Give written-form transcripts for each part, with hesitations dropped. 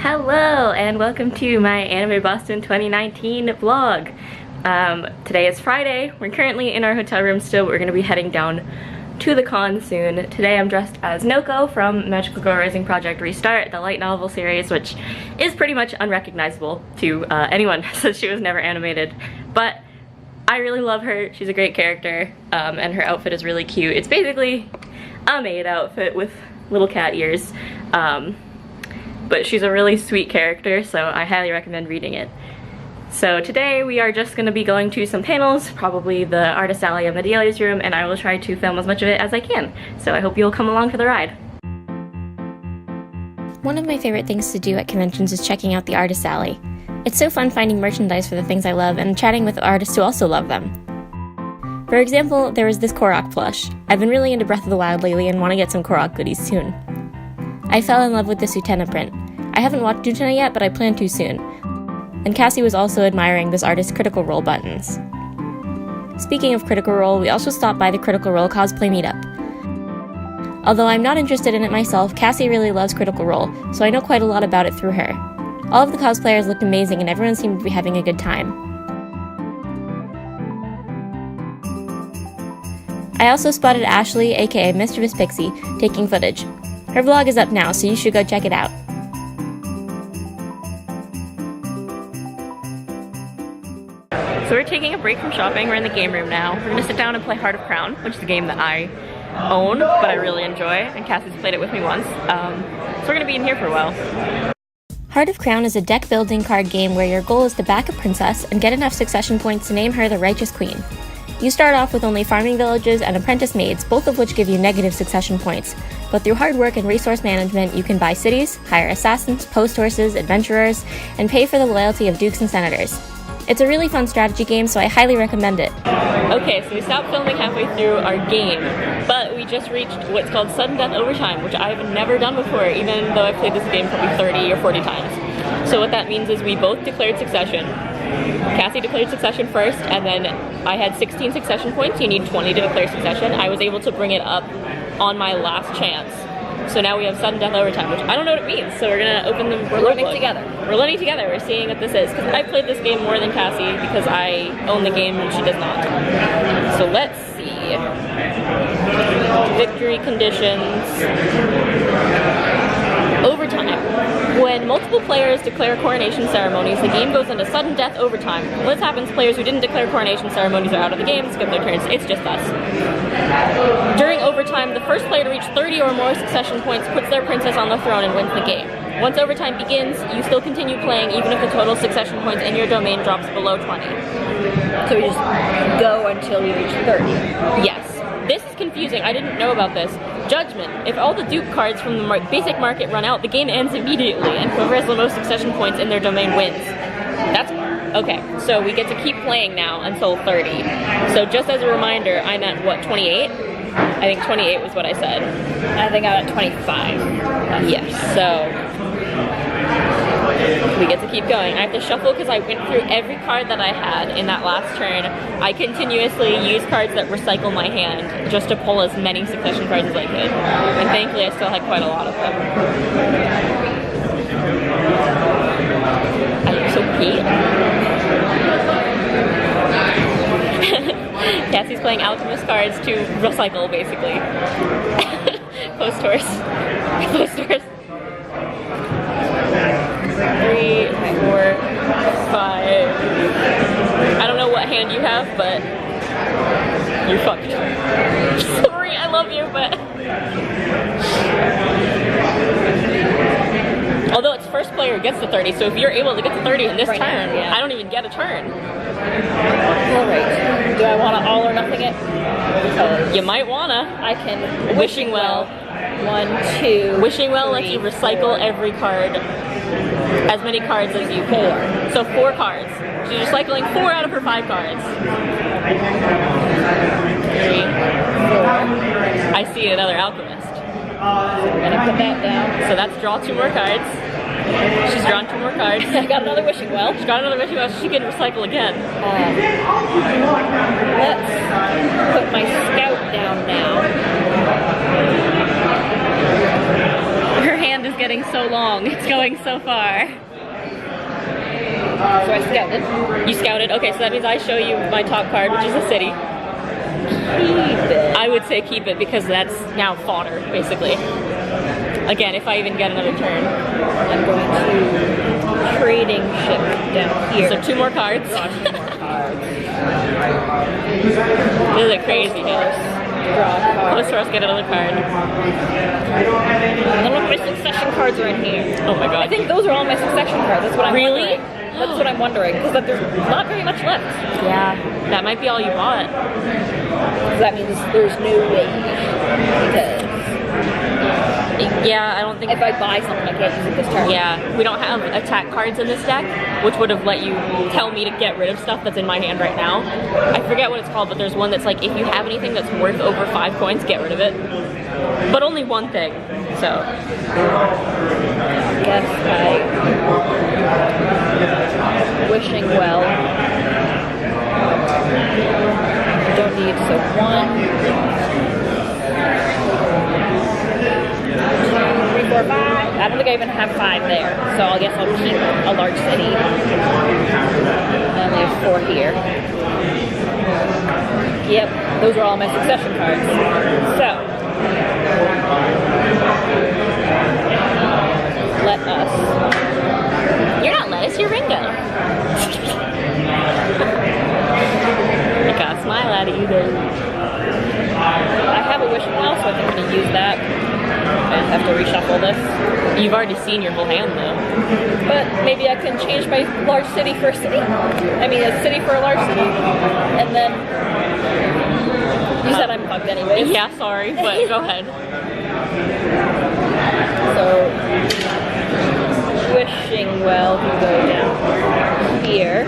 Hello and welcome to my Anime Boston 2019 vlog. Today is Friday. We're currently in our hotel room still, but we're going to be heading down to the con soon. Today I'm dressed as Naoko from Magical Girl Rising Project Restart, the light novel series, which is pretty much unrecognizable to anyone since she was never animated. But I really love her. She's a great character, and her outfit is really cute. It's basically a maid outfit with little cat ears. But she's a really sweet character, so I highly recommend reading it. So today we are just going to be going to some panels, probably the Artist Alley and the Delia's room, and I will try to film as much of it as I can. So I hope you'll come along for the ride. One of my favorite things to do at conventions is checking out the Artist Alley. It's so fun finding merchandise for the things I love and chatting with artists who also love them. For example, there was this Korok plush. I've been really into Breath of the Wild lately and want to get some Korok goodies soon. I fell in love with this Utena print. I haven't watched Utena yet, but I plan to soon. And Cassie was also admiring this artist's Critical Role buttons. Speaking of Critical Role, we also stopped by the Critical Role cosplay meetup. Although I'm not interested in it myself, Cassie really loves Critical Role, so I know quite a lot about it through her. All of the cosplayers looked amazing and everyone seemed to be having a good time. I also spotted Ashley, aka Mischievous Pixie, taking footage. Her vlog is up now, so you should go check it out. So we're taking a break from shopping. We're in the game room now. We're gonna sit down and play Heart of Crown, which is a game that I own, but I really enjoy, and Cassie's played it with me once. So we're gonna be in here for a while. Heart of Crown is a deck-building card game where your goal is to back a princess and get enough succession points to name her the righteous queen. You start off with only farming villages and apprentice maids, both of which give you negative succession points, but through hard work and resource management you can buy cities, hire assassins, post horses, adventurers, and pay for the loyalty of dukes and senators. It's a really fun strategy game, so I highly recommend it. Okay, so we stopped filming halfway through our game, but we just reached what's called Sudden Death Overtime, which I've never done before, even though I've played this game probably 30 or 40 times. So what that means is we both declared succession. Cassie declared succession first, and then I had 16 succession points. You need 20 to declare succession. I was able to bring it up on my last chance. So now we have Sudden Death Overtime, which I don't know what it means, so we're gonna open them. We're learning together. We're learning together. We're seeing what this is, because I played this game more than Cassie, because I own the game and she does not. So let's see. Victory conditions. Overtime. When multiple players declare coronation ceremonies, the game goes into sudden death overtime. When this happens, players who didn't declare coronation ceremonies are out of the game, skip their turns. It's just us. During overtime, the first player to reach 30 or more succession points puts their princess on the throne and wins the game. Once overtime begins, you still continue playing even if the total succession points in your domain drops below 20. So we just go until we reach 30? Yes. This is confusing. I didn't know about this. Judgment. If all the Duke cards from the basic market run out, the game ends immediately, and whoever has the most succession points in their domain wins. That's okay. So we get to keep playing now until 30. So just as a reminder, I'm at what, 28? I think 28 was what I said. I think I'm at 25. Yes. So we get to keep going. I have to shuffle because I went through every card that I had in that last turn. I continuously used cards that recycle my hand just to pull as many succession cards as I could. And thankfully I still had quite a lot of them. I look so cute. Cassie's playing Alchemist cards to recycle, basically. Post horse. Post horse. 3, 4, 5. I don't know what hand you have, but you're fucked. Sorry, I love you, but although it's first player who gets to 30, so if you're able to get to 30 in this turn, yeah. I don't even get a turn. Alright. Do I want to all or nothing it? Because you might wanna. I can. Wishing Well. 1, 2. Wishing Well lets you recycle every card. As many cards as you can. So 4 cards. She's recycling 4 out of her 5 cards. 3, 4. I see another Alchemist. I'm gonna put that down. So that's draw 2 more cards. She's drawn 2 more cards. I got another Wishing Well. She's got another Wishing Well. She can recycle again. Let's put my scout down now. Her hand is getting so so long. It's going so far. So I scouted. You scouted? Okay, so that means I show you my top card, which is a city. Keep it. I would say keep it because that's now fodder, basically. Again, if I even get another turn. I'm going to trading ship down here. So 2 more cards. Draw 2 more cards. This is a crazy house. Draw a card. Let's first get another card. None of my succession cards are in here. Oh my god. I think those are all my succession cards. That's what I'm Really? wondering. That's what I'm wondering. Because there's not very much left. Yeah, that might be all you bought. So that means there's no way. Because Yeah, I don't think... if I buy something, I can't use it this turn. Yeah, we don't have attack cards in this deck, which would have let you tell me to get rid of stuff that's in my hand right now. I forget what it's called, but there's one that's like, if you have anything that's worth over 5 coins, get rid of it. But only one thing, so... Guess I... Wishing well. Don't need, so 1, 2, 3, 4, 5. I don't think I even have 5 there, so I guess I'll keep a large city. I only have 4 here. Yep, those are all my succession cards. So, let us. You're not lettuce, you're Ringo. I gotta smile at you though. I have a wishing well, so I think I'm going to use that. I have to reshuffle this. You've already seen your whole hand though. But maybe I can change my large city for a city. I mean, a city for a large city. And then... You said I'm fucked anyways. Yeah, sorry, but go ahead. So... Wishing well can go down here.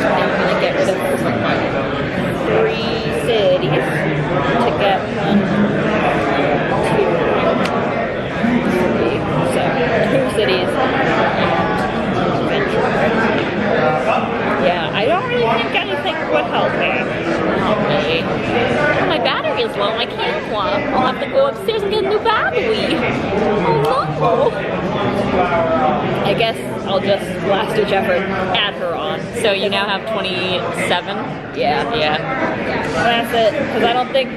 I'm going to get rid of 3 cities to get 1, 2, 3. So 2 cities and yeah, I don't really think anything would help me. Okay. My battery is low, my camera. I'll have to go upstairs and get a new battery. Oh no. I guess I'll just last ditch effort add her on. So you now have 27? Yeah. Yeah. That's it, because I don't think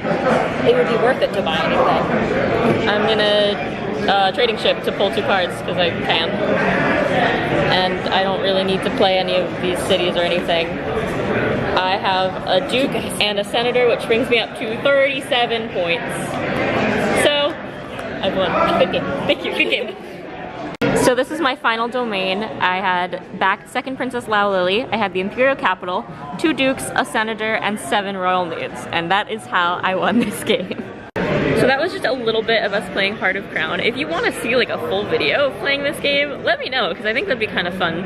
it would be worth it to buy anything. I'm gonna trading ship to pull 2 cards because I can. And I don't really need to play any of these cities or anything. I have a duke and a senator, which brings me up to 37 points. So, I've won. Good game. Thank you, good game. So this is my final domain. I had backed Second Princess Lao Lily, I had the Imperial Capital, 2 dukes, a senator, and 7 royal maids. And that is how I won this game. So that was just a little bit of us playing Heart of Crown. If you want to see like a full video of playing this game, let me know, because I think that'd be kind of fun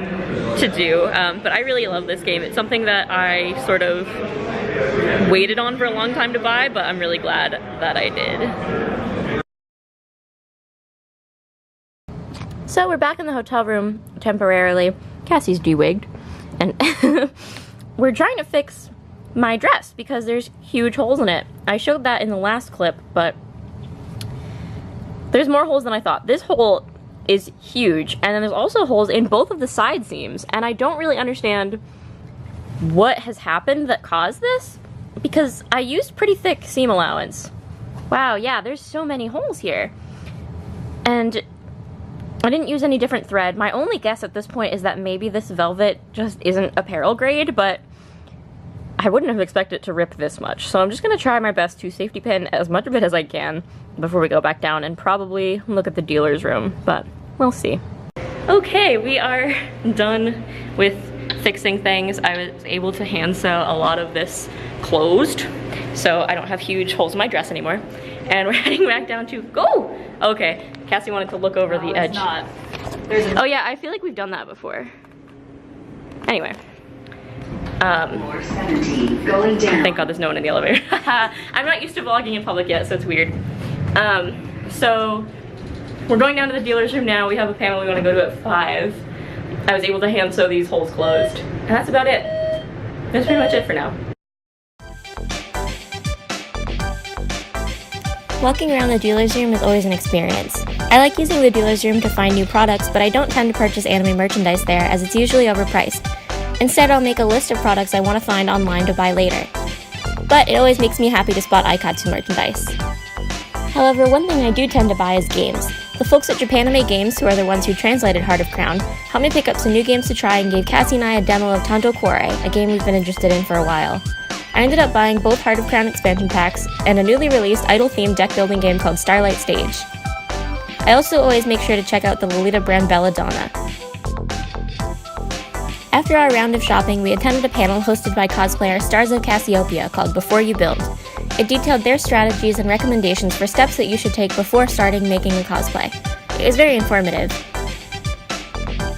to do. But I really love this game. It's something that I sort of waited on for a long time to buy, but I'm really glad that I did. So we're back in the hotel room temporarily. Cassie's de-wigged. And we're trying to fix my dress because there's huge holes in it. I showed that in the last clip, but there's more holes than I thought. This hole is huge, and then there's also holes in both of the side seams, and I don't really understand what has happened that caused this, because I used pretty thick seam allowance. Wow, yeah, there's so many holes here. And I didn't use any different thread. My only guess at this point is that maybe this velvet just isn't apparel grade, but I wouldn't have expected it to rip this much. So I'm just gonna try my best to safety pin as much of it as I can before we go back down and probably look at the dealer's room, but we'll see. Okay, we are done with fixing things. I was able to hand sew a lot of this closed, so I don't have huge holes in my dress anymore. And we're heading back down to go. Okay, Cassie wanted to look over the edge. Oh yeah, I feel like we've done that before. Anyway. Thank God there's no one in the elevator. I'm not used to vlogging in public yet, so it's weird. So we're going down to the dealer's room now. We have a panel we want to go to at 5. I was able to hand sew these holes closed. And that's about it. That's pretty much it for now. Walking around the dealer's room is always an experience. I like using the dealer's room to find new products, but I don't tend to purchase anime merchandise there as it's usually overpriced. Instead, I'll make a list of products I want to find online to buy later. But it always makes me happy to spot Aikatsu merchandise. However, one thing I do tend to buy is games. The folks at Japanime Games, who are the ones who translated Heart of Crown, helped me pick up some new games to try and gave Cassie and I a demo of Tanto Cuore, a game we've been interested in for a while. I ended up buying both Heart of Crown expansion packs and a newly released idol-themed deck-building game called Starlight Stage. I also always make sure to check out the Lolita brand Belladonna. After our round of shopping, we attended a panel hosted by cosplayer Stars of Cassiopeia called Before You Build. It detailed their strategies and recommendations for steps that you should take before starting making a cosplay. It was very informative.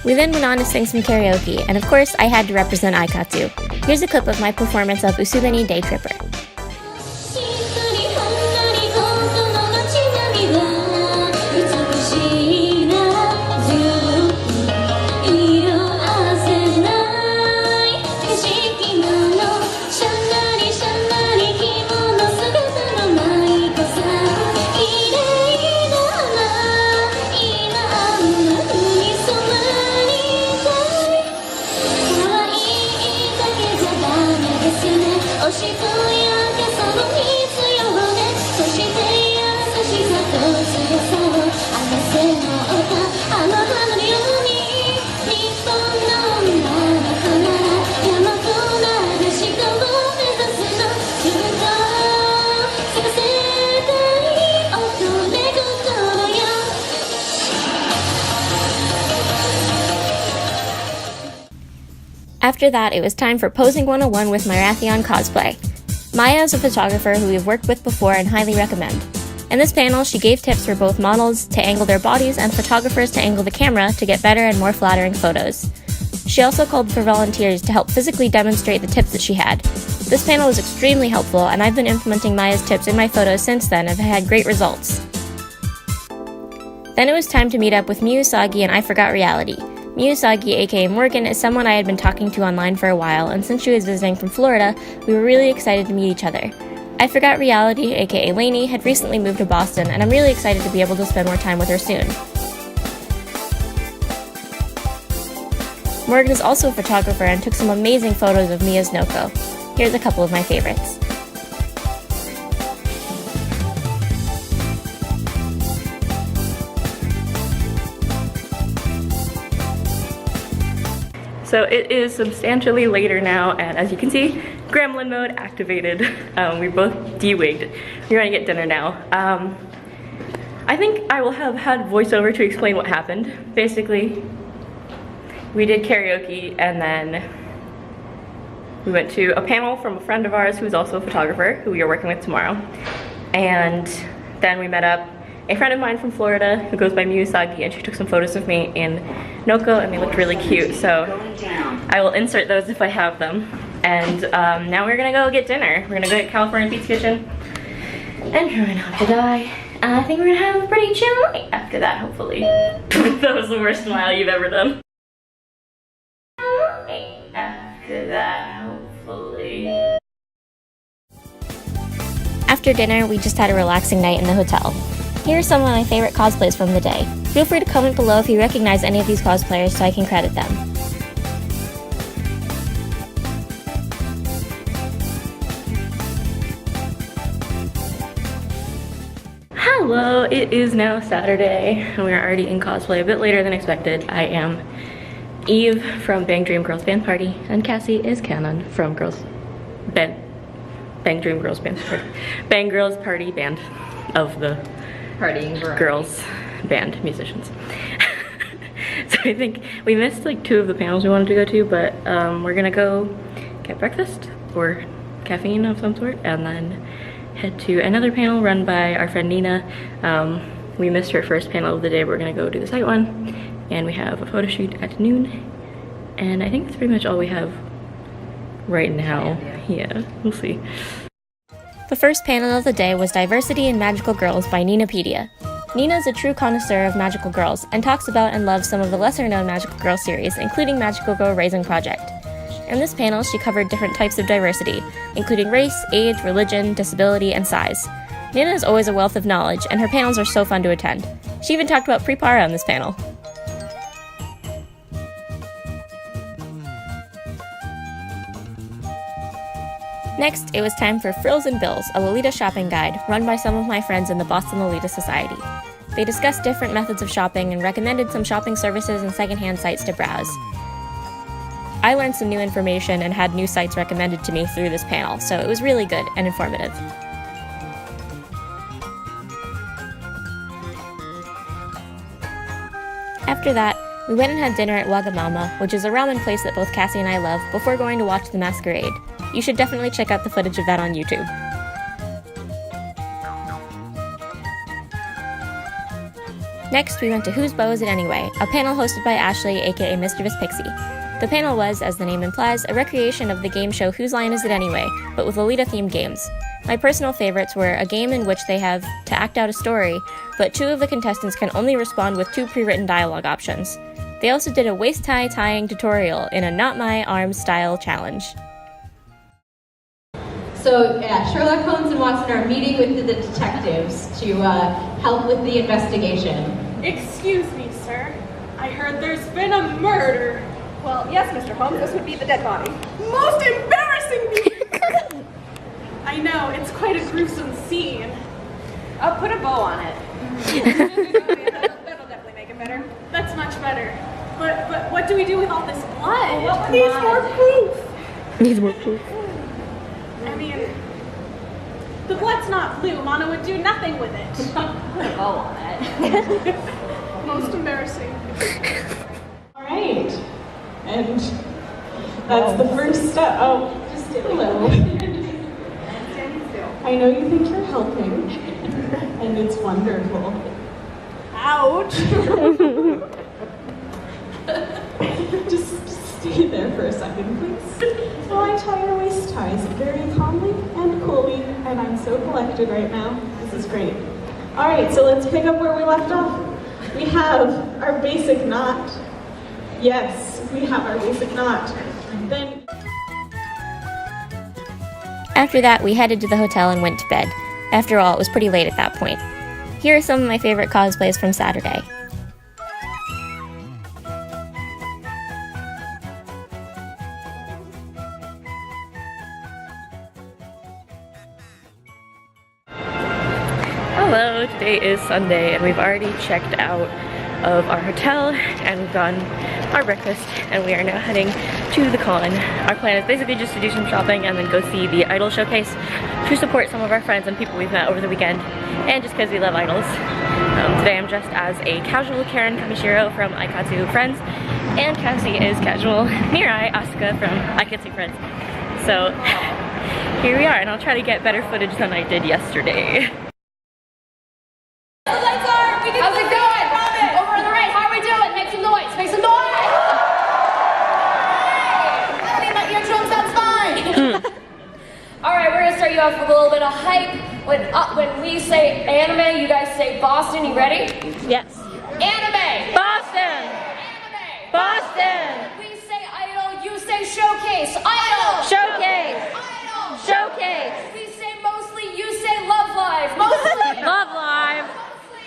We then went on to sing some karaoke, and of course, I had to represent Aikatsu. Here's a clip of my performance of Usubeni Day Tripper. 'After that, it was time for Posing 101 with my Rathion cosplay. Maya is a photographer who we've worked with before and highly recommend. In this panel, she gave tips for both models to angle their bodies and photographers to angle the camera to get better and more flattering photos. She also called for volunteers to help physically demonstrate the tips that she had. This panel was extremely helpful, and I've been implementing Maya's tips in my photos since then and have had great results. Then it was time to meet up with Miyusagi and I Forgot Reality. Miyusagi, aka Morgan, is someone I had been talking to online for a while, and since she was visiting from Florida, we were really excited to meet each other. I Forgot Reality, aka Lainey, had recently moved to Boston, and I'm really excited to be able to spend more time with her soon. Morgan is also a photographer and took some amazing photos of me as Naoko. Here's a couple of my favorites. So it is substantially later now, and as you can see, gremlin mode activated. We're both de-wigged. We're gonna get dinner now. I think I will have had voiceover to explain what happened. Basically, we did karaoke, and then we went to a panel from a friend of ours who's also a photographer, who we are working with tomorrow. And then we met up a friend of mine from Florida who goes by Miyusagi, and she took some photos of me in Naoko, and they looked really cute. So I will insert those if I have them. And now we're gonna go get dinner. We're gonna go get California Pizza Kitchen and try not to die. And I think we're gonna have a pretty chill night after that, hopefully. That was the worst smile you've ever done. After that, hopefully. After dinner, we just had a relaxing night in the hotel. Here are some of my favorite cosplays from the day. Feel free to comment below if you recognize any of these cosplayers so I can credit them. Hello, it is now Saturday, and we are already in cosplay a bit later than expected. I am Eve from Bang Dream Girls Band Party, and Cassie is Canon from Bang Dream Girls Band Party. Bang Girls Party Band of the Partying girls band musicians. So I think we missed like 2 of the panels we wanted to go to, but we're gonna go get breakfast or caffeine of some sort, and then head to another panel run by our friend Nina. We missed her first panel of the day, but we're gonna go do the second one, and we have a photo shoot at noon, and I think that's pretty much all we have right now. Yeah, we'll see. The first panel of the day was Diversity in Magical Girls by Ninapedia. Nina is a true connoisseur of magical girls and talks about and loves some of the lesser-known Magical Girl series, including Magical Girl Rising Project. In this panel, she covered different types of diversity, including race, age, religion, disability, and size. Nina is always a wealth of knowledge, and her panels are so fun to attend. She even talked about pre-para on this panel. Next, it was time for Frills and Bills, a Lolita shopping guide run by some of my friends in the Boston Lolita Society. They discussed different methods of shopping and recommended some shopping services and secondhand sites to browse. I learned some new information and had new sites recommended to me through this panel, so it was really good and informative. After that, we went and had dinner at Wagamama, which is a ramen place that both Cassie and I love, before going to watch The Masquerade. You should definitely check out the footage of that on YouTube. Next, we went to Whose Beau Is It Anyway, a panel hosted by Ashley, aka Mischievous Pixie. The panel was, as the name implies, a recreation of the game show Whose Line Is It Anyway, but with Lolita-themed games. My personal favorites were a game in which they have to act out a story, but 2 of the contestants can only respond with 2 pre-written dialogue options. They also did a waist tie tying tutorial in a Not My Arms style challenge. So Sherlock Holmes and Watson are meeting with the detectives to help with the investigation. Excuse me, sir. I heard there's been a murder. Well, yes, Mr. Holmes, this would be the dead body. Most embarrassing! I know, it's quite a gruesome scene. I'll put a bow on it. That'll definitely make it better. That's much better. But what do we do with all this blood? Well, Needs more proof. Needs more proof. I mean, the blood's not blue. Mana would do nothing with it. Put a bow on it. Most embarrassing. All right, and that's the first step. Oh, just hello. I know you think you're helping, and it's wonderful. Ouch! Just stay there for a second, please. While I tie your waist ties very calmly and coolly, and I'm so collected right now. This is great. All right, so let's pick up where we left off. We have our basic knot. Yes, we have our basic knot. Then. After that, we headed to the hotel and went to bed. After all, it was pretty late at that point. Here are some of my favorite cosplays from Saturday. Hello, today is Sunday and we've already checked out of our hotel and we've done our breakfast and we are now heading to the con. Our plan is basically just to do some shopping and then go see the Idol showcase to support some of our friends and people we've met over the weekend and just because we love idols. Today I'm dressed as a casual Karen Kamishiro from Aikatsu Friends and Cassie is casual Mirai Asuka from Aikatsu Friends. So here we are and I'll try to get better footage than I did yesterday. How's it going? Over on the right, how are we doing? Make some noise, make some noise! I think my eardrums, that's fine. Alright, we're gonna start you off with a little bit of hype. When we say anime, you guys say Boston. You ready? Yes. Anime! Boston! Anime! Boston! We say idol, you say showcase. Idol! Showcase! Idol! Showcase! We say mostly, you say love live. Mostly! Love Live!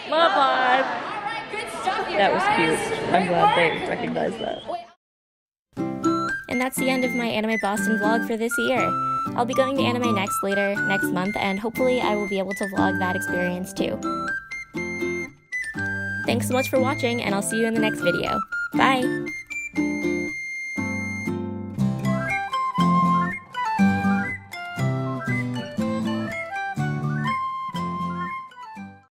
Love Live! Alright, good stuff, you That was guys. cute. I'm Great glad work. they recognized that. And that's the end of my Anime Boston vlog for this year. I'll be going to Anime Next later next month, and hopefully I will be able to vlog that experience too. Thanks so much for watching, and I'll see you in the next video. Bye!